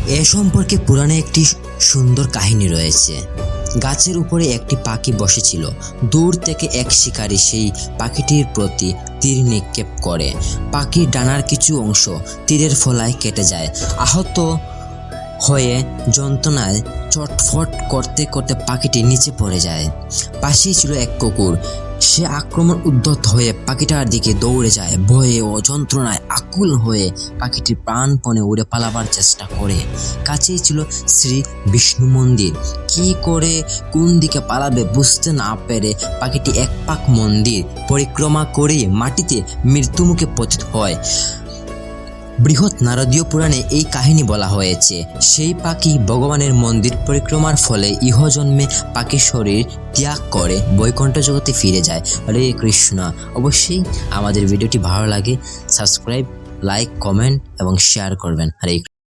এ সম্পর্কে পুরাণে একটি সুন্দর কাহিনী রয়েছে। গাছের উপরে একটি পাখি বসেছিল। দূর থেকে এক শিকারী সেই পাখিটির প্রতি তীর নিক্ষেপ করে। পাখির ডানার কিছু অংশ তীরের ফলায় কেটে যায়। আহত হয়ে যন্ত্রণায় চটফট করতে করতে পাখিটি নিচে পড়ে যায়। পাশেই ছিল এক কুকুর। সে আক্রমণ উদ্ধত হয়ে পাখিটার দিকে দৌড়ে যায়। ভয়ে ও যন্ত্রণায় আকুল হয়ে পাখিটি প্রাণপণে উড়ে পালাবার চেষ্টা করে। কাছেই ছিল শ্রী বিষ্ণু মন্দির। কি করে কোন দিকে পালাবে বুঝতে না পেরে পাখিটি এক পাক মন্দির পরিক্রমা করে মাটিতে মৃত্যুমুখে পতিত হয়। বৃহৎ নারদীয় পুরাণে এই কাহিনী বলা হয়েছে। সেই পাখি ভগবানের মন্দির পরিক্রমার ফলে ইহজন্মে পাখি শরীর ত্যাগ করে বৈকুণ্ঠ জগতে ফিরে যায়। হরে কৃষ্ণ। অবশ্যই আমাদের ভিডিওটি ভালো লাগে সাবস্ক্রাইব, লাইক, কমেন্ট এবং শেয়ার করবেন। হরে